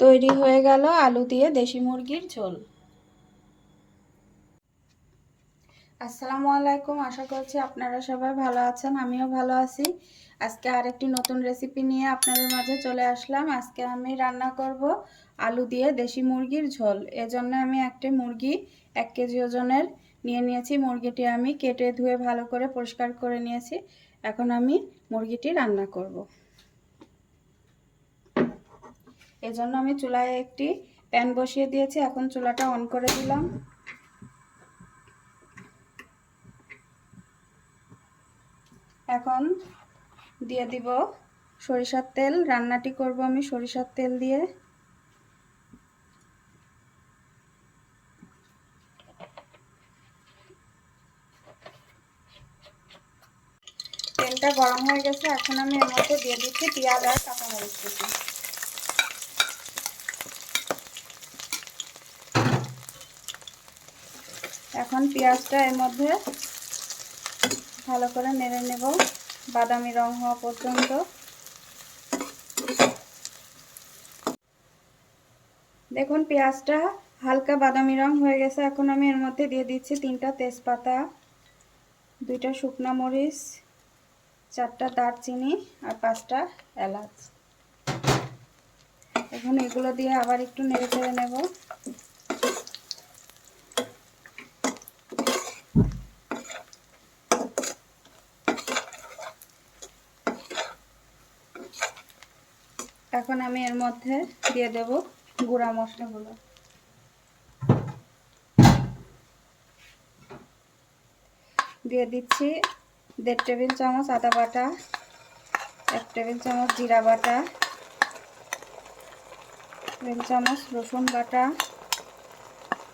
তৈরি হয়ে গেল আলু দিয়ে দেশি মুরগির ঝোল। আসসালামু আলাইকুম, আশা করছি আপনারা সবাই ভালো আছেন, আমিও ভালো আছি। আজকে আরেকটি নতুন রেসিপি নিয়ে আপনাদের মাঝে চলে আসলাম। আজকে আমি রান্না করব আলু দিয়ে দেশি মুরগির ঝোল। এজন্য আমি একটি মুরগি 1 কেজি ওজনের নিয়ে নিয়েছি। মুরগিটি আমি কেটে ধুয়ে ভালো করে পরিষ্কার করে নিয়েছি। এখন আমি মুরগিটি রান্না করব। এজন্য আমি চুলায় একটি প্যান বসিয়ে দিয়েছি। এখন চুলাটা অন করে দিলাম। এখন দিয়ে দিব সরিষার তেল। রান্নাটি করব আমি সরিষার তেল দিয়ে। তেলটা গরম হয়ে গেছে। এখন আমি এর মধ্যে দিয়ে দিচ্ছি পেঁয়াজ আর কাঁচামরিচ কুচি। এখন পেঁয়াজটা এর মধ্যে ভালো করে নেড়ে নেব বাদামি রং হওয়া পর্যন্ত। দেখুন পেঁয়াজটা হালকা বাদামি রং হয়ে গেছে। এখন আমি এর মধ্যে দিয়ে দিচ্ছি 3টা তেজপাতা, 2টা শুকনা মরিচ, 4টা দারচিনি আর 5টা এলাচ। এখন এগুলো দিয়ে আবার একটু নেড়ে চেড়ে নেব। এখন আমি এর মধ্যে দিয়ে দেব গুঁড়া মশলাগুলো। দিয়ে দিচ্ছি 1.5 টেবিল চামচ আদা বাটা, 1 টেবিল চামচ জিরা বাটা, 1 টেবিল চামচ রসুন বাটা,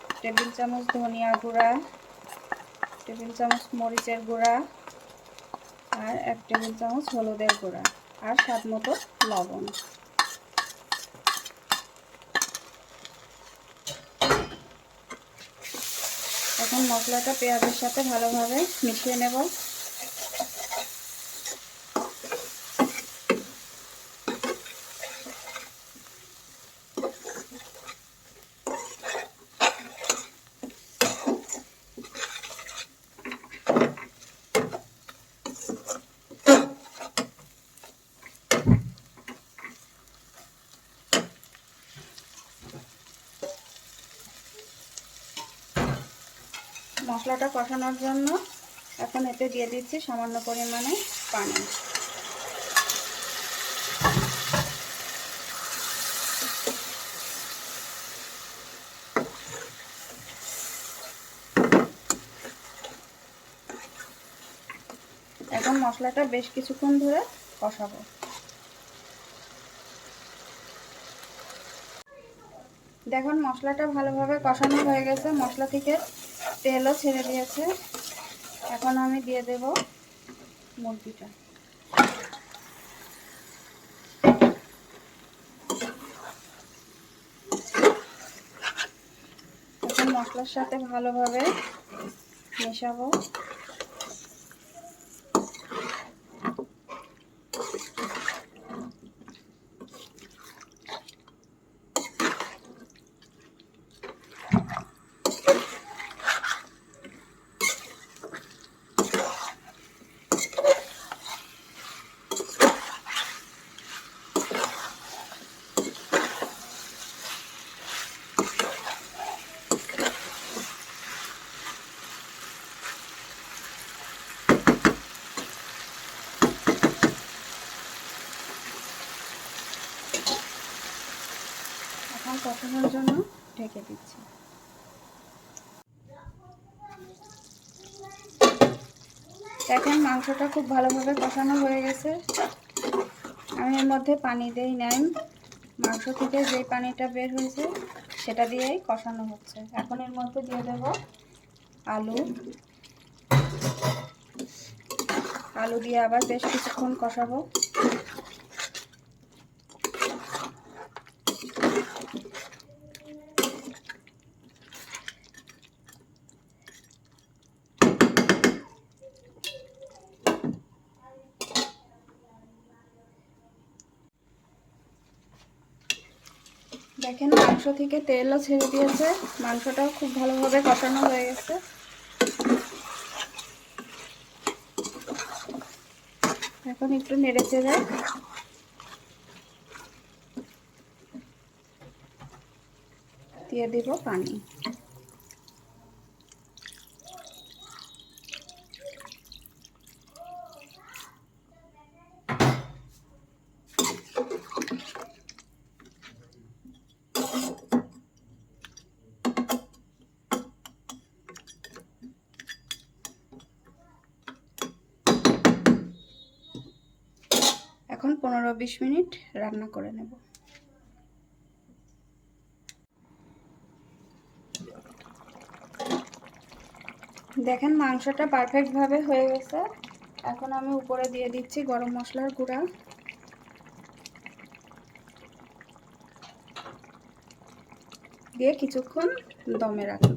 1 টেবিল চামচ ধনিয়া গুঁড়া, 1 টেবিল চামচ মরিচের গুঁড়া আর 1 টেবিল চামচ হলুদের গুঁড়া আর স্বাদ মতো লবণ। এখন মশলাটা পেঁয়াজের সাথে ভালোভাবে মিশিয়ে নেব। মশলাটা কষানোর জন্য এখন এতে দিয়ে দিচ্ছি সামান্য পরিমাণে পানি। এখন মশলাটা বেশ কিছুক্ষণ ধরে কষাবো। দেখুন মশলাটা ভালোভাবে কষানো হয়ে গেছে, মশলা থেকে তেলও ছেড়ে দিয়েছে। এখন আমি দিয়ে দেব মুরগিটা। এখন মশলার সাথে ভালোভাবে মেশাবো। এখন কষানোর জন্য ঢেকে দিচ্ছি। দেখেন মাংসটা খুব ভালোভাবে কষানো হয়ে গেছে। আমি এর মধ্যে পানি দেই নাই, মাংস থেকে যে পানিটা বের হয়েছে সেটা দিয়েই কষানো হচ্ছে। এখন এর মধ্যে দিয়ে দেব আলু। আলু দিয়ে আবার বেশ কিছুক্ষণ কষাবো। দেখেন মাংস থেকে তেলও ছেড়ে দিয়েছে, মাংসটাও খুব ভালোভাবে কষানো হয়ে গেছে। এখন একটু নেড়ে চেড়ে দিয়ে দিব পানি। এখন 15-20 মিনিট রান্না করে নেব। দেখেন মাংসটা পারফেক্টভাবে হয়ে গেছে। এখন আমি উপরে দিয়ে দিচ্ছি গরম মশলার গুঁড়া। দিয়ে কিছুক্ষণ দমে রাখুন।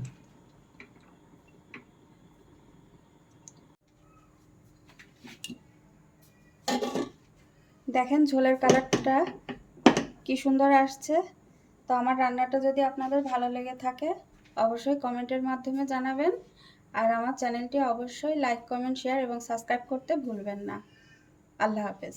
দেখেন ঝোলের কালারটা কি সুন্দর আসছে। তো আমার রান্নাটা যদি আপনাদের ভালো লেগে থাকে অবশ্যই কমেন্টের মাধ্যমে জানাবেন। আর আমার চ্যানেলটি অবশ্যই লাইক, কমেন্ট, শেয়ার এবং সাবস্ক্রাইব করতে ভুলবেন না। আল্লাহ হাফেজ।